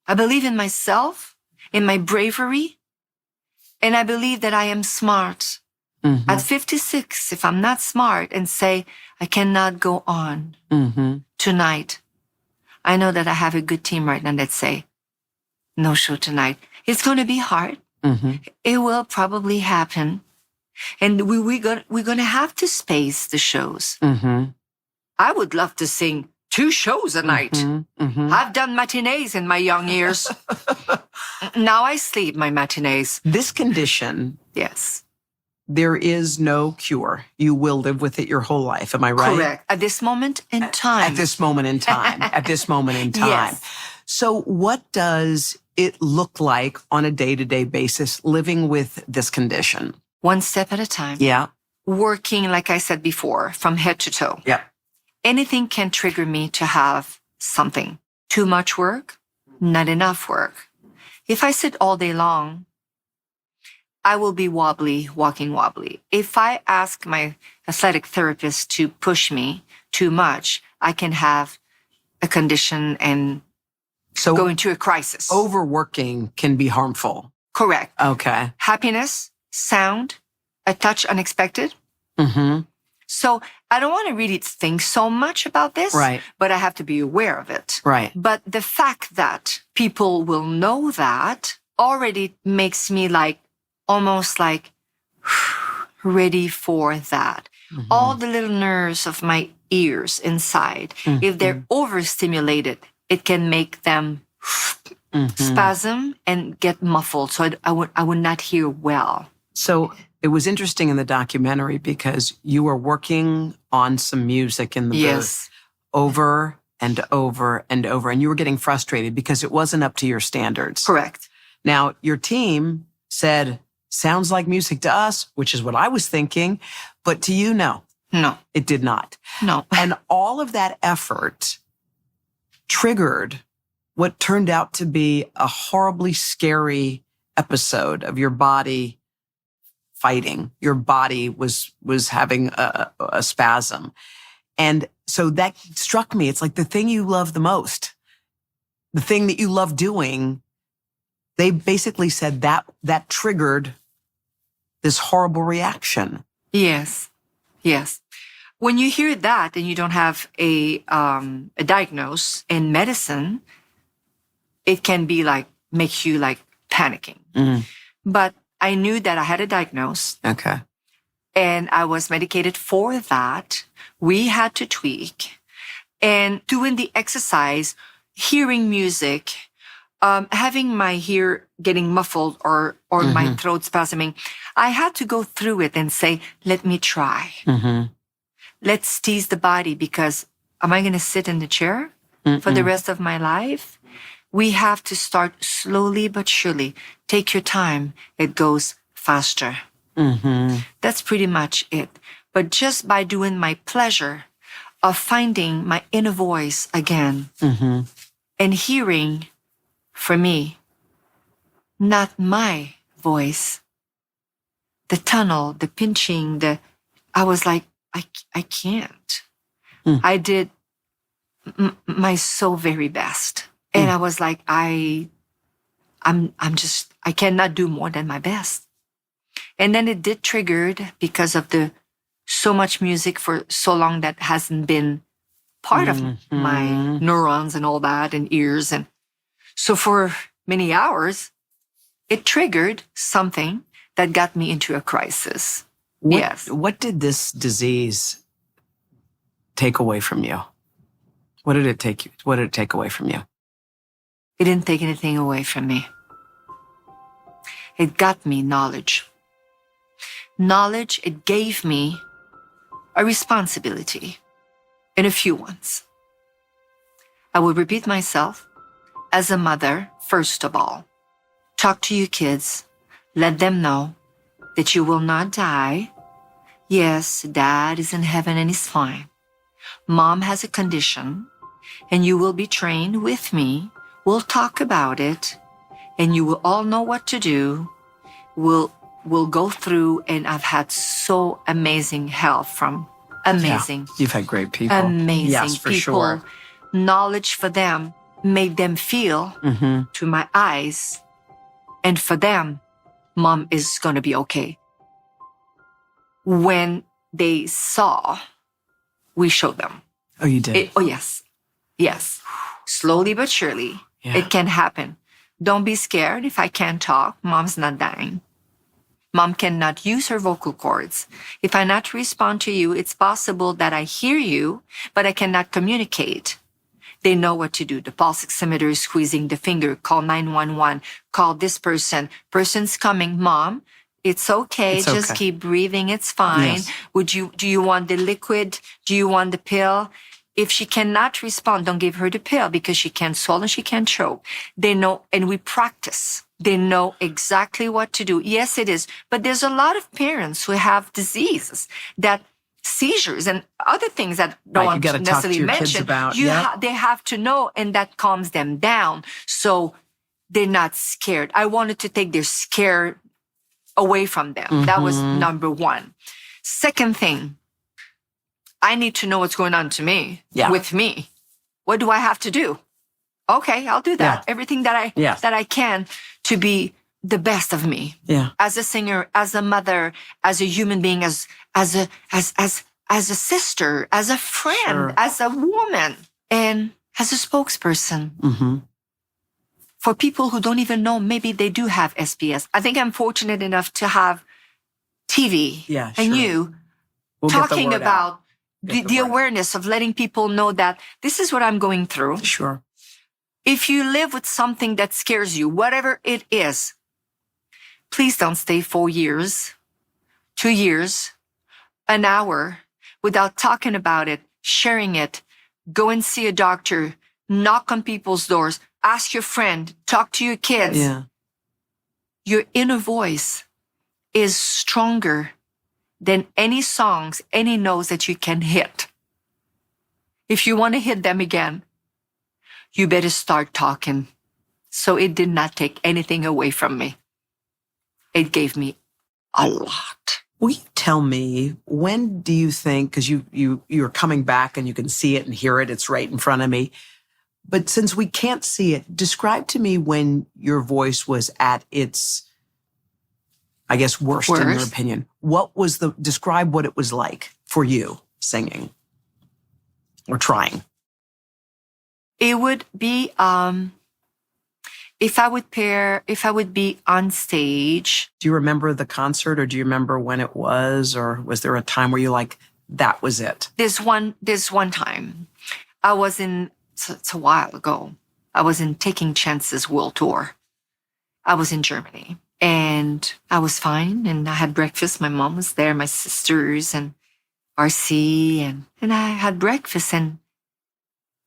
I believe in myself, in my bravery, and I believe that I am smart. Mhm. At 56, if I'm not smart and say, I cannot go on tonight, I know that I have a good team right now that say, no show tonight. It's going to be hard. It will probably happen. And we're going to have to space the shows. I would love to sing 2 shows a night. I've done matinees in my young years. Now I sleep my matinees. This condition, Yes. there is no cure. You will live with it your whole life. Am I right? Correct. At this moment in time. At this moment in time. At this moment in time. Yes. So what does it look like on a day-to-day basis living with this condition? One step at a time. Yeah. Working, like I said before, from head to toe. Yeah. Anything can trigger me to have something. Too much work, not enough work. If I sit all day long, I will be wobbly, walking wobbly. If I ask my athletic therapist to push me too much, I can have a condition and So go into a crisis. overworking can be harmful. Correct. Okay. Happiness, sound, a touch unexpected. Mm-hmm. So I don't want to really think so much about this, Right. but I have to be aware of it. Right. But the fact that people will know that already makes me almost ready for that. All the little nerves of my ears inside, if they're overstimulated, it can make them spasm and get muffled. So I would not hear well. So it was interesting in the documentary because you were working on some music in the booth over and over and over, and you were getting frustrated because it wasn't up to your standards. Correct. Now, your team said, sounds like music to us, which is what I was thinking, but to you, no, No, it did not. no. And all of that effort triggered what turned out to be a horribly scary episode of your body fighting. Your body was having a spasm. And so that struck me. It's like the thing you love the most, the thing that you love doing. They basically said that triggered this horrible reaction. Yes. Yes. When you hear that and you don't have a diagnosis in medicine, it can be make you panicking. But I knew that I had a diagnosis Okay. and I was medicated for that. We had to tweak and doing the exercise, hearing music, having my ear getting muffled or my throat spasming. I had to go through it and say, let me try. Let's tease the body because am I going to sit in the chair for the rest of my life? We have to start slowly but surely. Take your time. It goes faster. That's pretty much it. But just by doing my pleasure of finding my inner voice again and hearing, for me, not my voice. The tunnel, the pinching, I was like, I can't. I did my so very best. And I was like, I cannot do more than my best. And then it did triggered because of the so much music for so long that hasn't been part of my neurons and all that and ears. And so for many hours, it triggered something that got me into a crisis. Yes. What did this disease take away from you? What did it take away from you? It didn't take anything away from me. It got me knowledge. Knowledge, it gave me a responsibility and a few ones. I will repeat myself. As a mother, first of all, talk to your kids. Let them know that you will not die. Yes, dad is in heaven and he's fine. Mom has a condition and you will be trained with me. We'll talk about it and you will all know what to do. We'll go through, and I've had so amazing help from amazing. Yeah, you've had great people. Amazing yes, for people. Sure. Knowledge for them made them feel to my eyes. And for them, Mom is going to be okay. When they saw, we showed them. Oh, you did? Yes. Yes. Slowly but surely, it can happen. Don't be scared if I can't talk. Mom's not dying. Mom cannot use her vocal cords. If I not respond to you, it's possible that I hear you, but I cannot communicate. They know what to do. The pulse oximeter is squeezing the finger. Call 911. Call this person. Person's coming. Mom, it's okay. Just keep breathing. It's fine. Yes. Do you want the liquid? Do you want the pill? If she cannot respond, don't give her the pill because she can't swallow and she can't choke. They know, and we practice. They know exactly what to do. Yes, it is. But there's a lot of parents who have diseases that seizures and other things that don't want to necessarily mention. They have to know, and that calms them down. So they're not scared. I wanted to take their scare away from them. That was number one. Second thing, I need to know what's going on to me, with me. What do I have to do? Okay, I'll do that. Everything that I can to be the best of me. As a singer, as a mother, as a human being, as a sister, as a friend, as a woman, and as a spokesperson. For people who don't even know, maybe they do have SPS. I think I'm fortunate enough to have TV and you talking about the awareness of letting people know that this is what I'm going through. Sure. If you live with something that scares you, whatever it is, please don't stay 4 years, 2 years, an hour without talking about it, sharing it. Go and see a doctor, knock on people's doors, ask your friend, talk to your kids. Your inner voice is stronger than any songs, any notes that you can hit. If you want to hit them again, you better start talking. So it did not take anything away from me. It gave me a lot. Will you tell me, when do you think, because you're coming back and you can see it and hear it, it's right in front of me. But since we can't see it, describe to me when your voice was at its, I guess, worst in your opinion. Describe what it was like for you singing or trying. It would be, if I would be on stage. Do you remember the concert, or do you remember when it was, or was there a time where you that was it? There's one time I was it's a while ago. I was in Taking Chances World Tour. I was in Germany and I was fine and I had breakfast. My mom was there, my sisters and RC and I had breakfast, and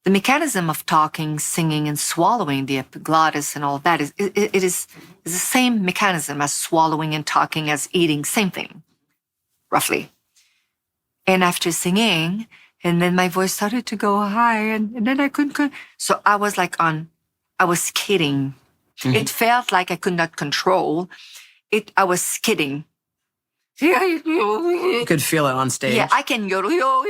the mechanism of talking, singing, and swallowing, the epiglottis and all that is the same mechanism as swallowing and talking, as eating, same thing, roughly. And after singing, and then my voice started to go high, and then I couldn't. So I was I was skating. It felt like I could not control it. I was skidding. You could feel it on stage. Yeah, I can yodel, yodel.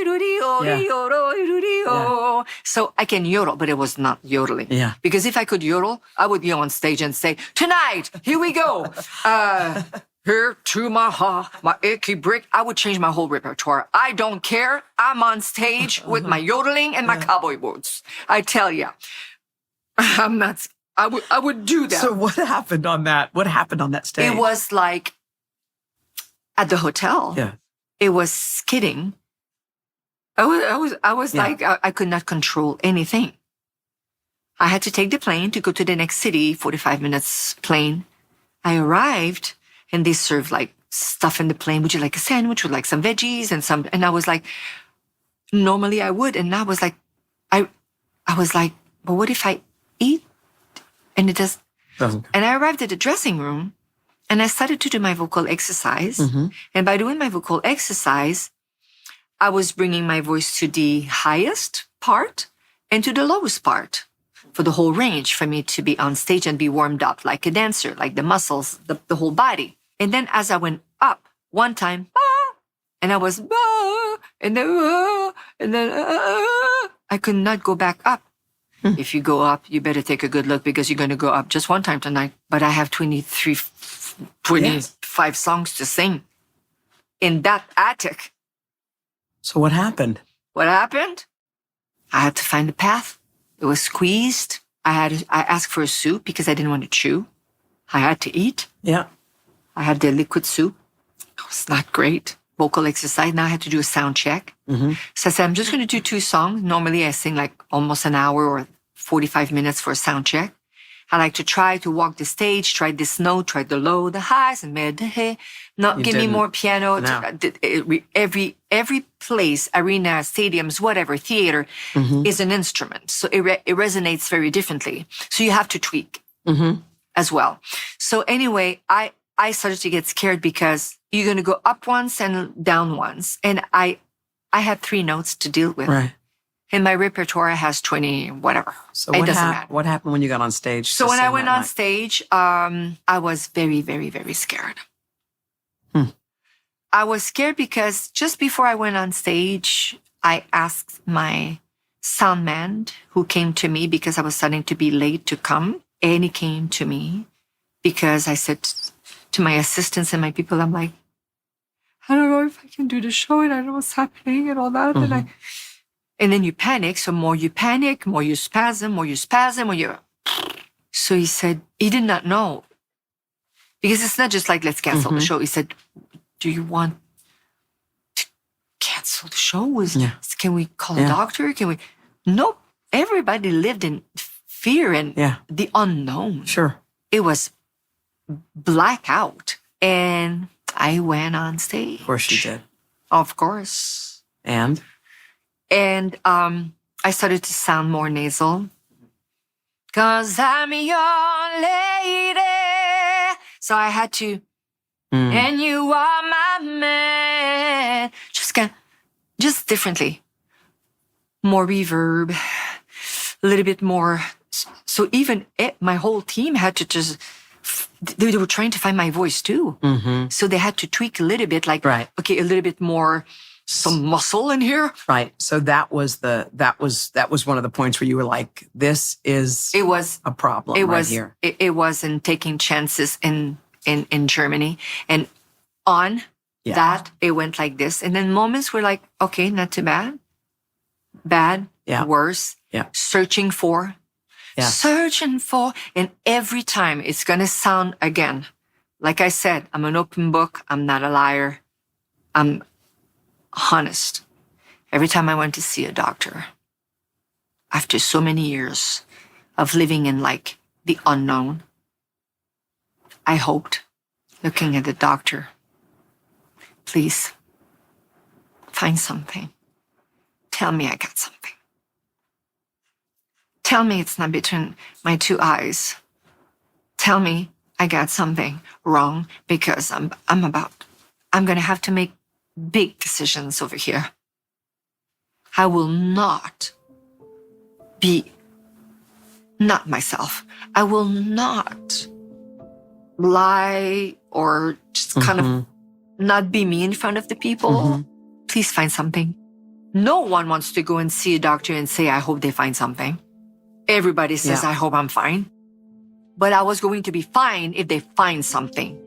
So I can yodel, but it was not yodeling. Yeah. Because if I could yodel, I would be on stage and say, tonight, here we go. Here to my heart, my icky brick. I would change my whole repertoire. I don't care. I'm on stage with my yodeling and my cowboy boots. I tell you, I'm not. I would do that. So what happened on that? What happened on that stage? It was like at the hotel. Yeah. It was skidding. I was like, I could not control anything. I had to take the plane to go to the next city, 45 minutes plane. I arrived and they served like stuff in the plane. Would you like a sandwich with like some veggies and I was like, normally I would. And I was like, I was like, but what if I eat? And it doesn't. And I arrived at the dressing room and I started to do my vocal exercise. And by doing my vocal exercise, I was bringing my voice to the highest part and to the lowest part for the whole range for me to be on stage and be warmed up like a dancer, like the muscles, the whole body. And then as I went up one time, and I was, and then, I could not go back up. If you go up, you better take a good look because you're going to go up just one time tonight. But I have 25 songs to sing in that attic. So what happened? What happened? I had to find a path. It was squeezed. I asked for a soup because I didn't want to chew. I had to eat. Yeah. I had the liquid soup. It was not great. Vocal exercise. Now I had to do a sound check. So I said, I'm just going to do 2 songs. Normally I sing like almost an hour or 45 minutes for a sound check. I like to try to walk the stage, try this note, try the low, the highs, and mid, the hey. Not give me more piano. No. Every place, arena, stadiums, whatever, theater is an instrument. So it resonates very differently. So you have to tweak as well. So anyway, I started to get scared because you're going to go up once and down once. And I had 3 notes to deal with. Right. And my repertoire has 20, whatever. So it doesn't matter. What happened when you got on stage? So when I went on stage, I was very, very, very scared. I was scared because just before I went on stage, I asked my sound man who came to me because I was starting to be late to come. And he came to me because I said to my assistants and my people, I'm like, I don't know if I can do the show and I don't know what's happening and all that. And then you panic. So more you panic, more you spasm, So he said, he did not know. Because it's not just like, let's cancel the show. He said, do you want to cancel the show? Can we call a doctor? Nope. Everybody lived in fear and the unknown. Sure. It was blackout. And I went on stage. Of course you did. Of course. And I started to sound more nasal. 'Cause I'm your lady. So I had to, and you are my man. Just differently. More reverb, a little bit more. So even my whole team had to just, they were trying to find my voice too. So they had to tweak a little bit, like, okay, a little bit more, some muscle in here. Right. So that was one of the points where you were like, this is a problem here. It wasn't taking chances in Germany. And on that, it went like this. And then moments were like, okay, not too bad. Bad, worse, searching for. And every time it's going to sound again. Like I said, I'm an open book. I'm not a liar. I'm honest. Every time I went to see a doctor, after so many years of living in like the unknown, I hoped, looking at the doctor, please find something. Tell me I got something. Tell me it's not between my 2 eyes. Tell me I got something wrong because I'm going to have to make big decisions over here. I will not not myself. I will not lie or just kind of not be me in front of the people. Please find something. No one wants to go and see a doctor and say, I hope they find something. Everybody says, I hope I'm fine. But I was going to be fine if they find something.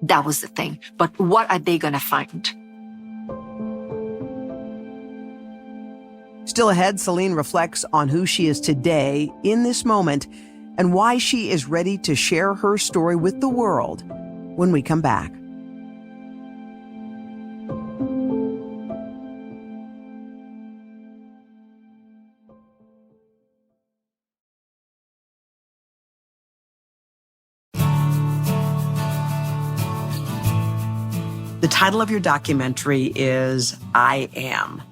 That was the thing. But what are they going to find? Still ahead, Celine reflects on who she is today in this moment and why she is ready to share her story with the world when we come back. The title of your documentary is I Am.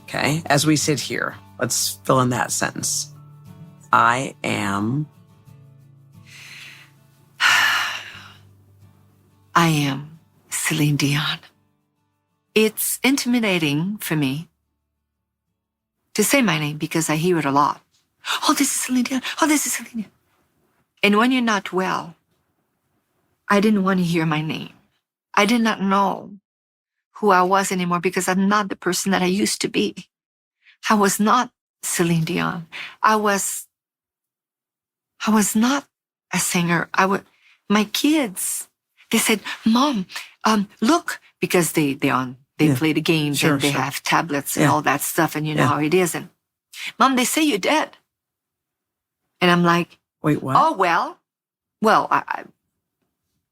Okay, as we sit here, let's fill in that sentence. I am. I am Celine Dion. It's intimidating for me to say my name because I hear it a lot. Oh, this is Celine Dion. Oh, this is Celine Dion. And when you're not well, I didn't want to hear my name. I did not know who I was anymore because I'm not the person that I used to be. I was not Celine Dion. I was not a singer. My kids, they said, Mom, look, because they play the games and they have tablets and all that stuff, and you know how it is. And Mom, they say you're dead. And I'm like, wait, what? Oh, well,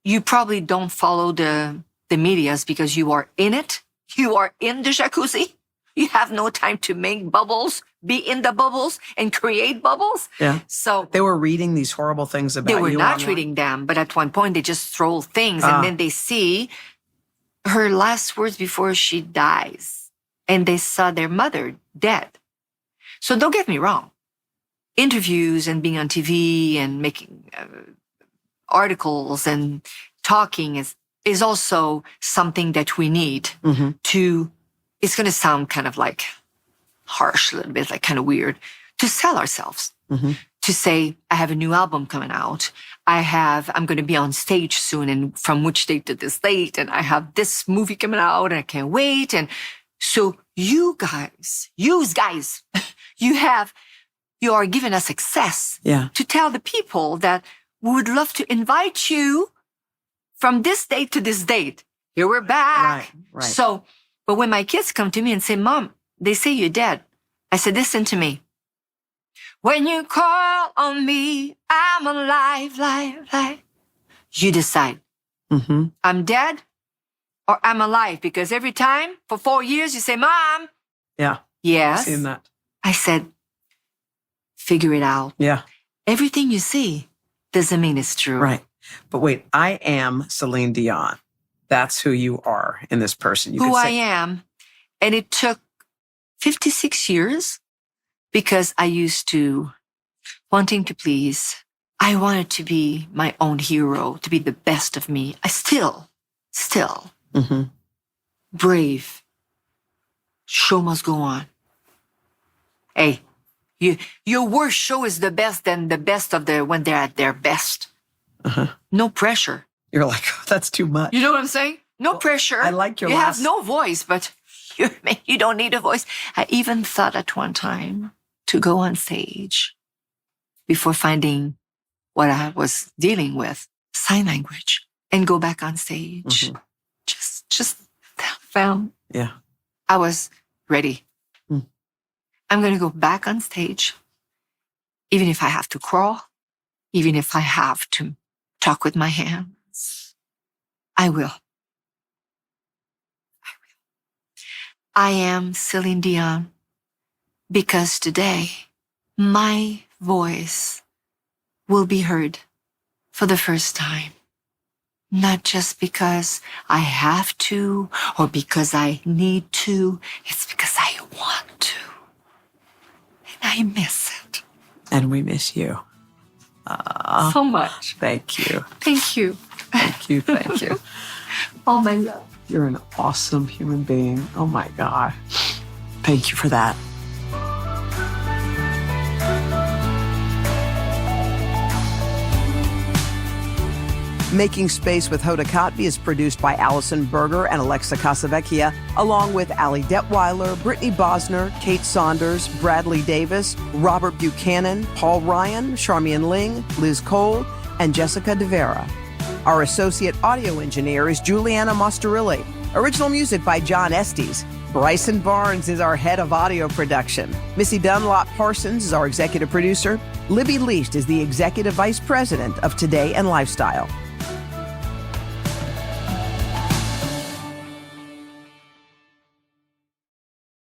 you probably don't follow the medias because you are in it. You are in the jacuzzi. You have no time to make bubbles, be in the bubbles and create bubbles. Yeah. So they were reading these horrible things about you. They were not online. reading them, but at one point they just throw things and then they see her last words before she dies. And they saw their mother dead. So don't get me wrong. Interviews and being on TV and making articles and talking is also something that we need to, it's going to sound kind of like harsh, a little bit, like kind of weird, to sell ourselves. To say, I have a new album coming out. I'm going to be on stage soon and from which date to this date. And I have this movie coming out and I can't wait. And so you guys, you are giving us access to tell the people that we would love to invite you from this date to this date. Here we're back. Right. So, but when my kids come to me and say, Mom, they say you're dead. I said, listen to me. When you call on me, I'm alive, live. You decide. I'm dead or I'm alive. Because every time for 4 years you say, Mom. Yeah. Yes. I've seen that. I said, figure it out. Yeah. Everything you see doesn't mean it's true. Right. But wait, I am Celine Dion. That's who you are in this person. You who I am. And it took 56 years because I used to wanting to please. I wanted to be my own hero, to be the best of me. I still brave. Show must go on. Hey, your worst show is the best than the best of when they're at their best. No pressure. You're like, oh, that's too much. You know what I'm saying? No pressure. I like your You have no voice, but you don't need a voice. I even thought at one time to go on stage before finding what I was dealing with, sign language, and go back on stage. Just found. Yeah. I was ready. I'm going to go back on stage, even if I have to crawl, even if I have to talk with my hands. I will. I am Celine Dion because today my voice will be heard for the first time. Not just because I have to or because I need to. It's because I want to. And I miss it. And we miss you. So much. Thank you. Thank you. Thank you. Thank you. Oh my God. You're an awesome human being. Oh my God. Thank you for that. Making Space with Hoda Kotb is produced by Allison Berger and Alexa Casavecchia, along with Ali Detweiler, Brittany Bosner, Kate Saunders, Bradley Davis, Robert Buchanan, Paul Ryan, Charmian Ling, Liz Cole, and Jessica De Vera. Our associate audio engineer is Juliana Mostarilli. Original music by John Estes. Bryson Barnes is our head of audio production. Missy Dunlop Parsons is our executive producer. Libby Least is the executive vice president of Today and Lifestyle.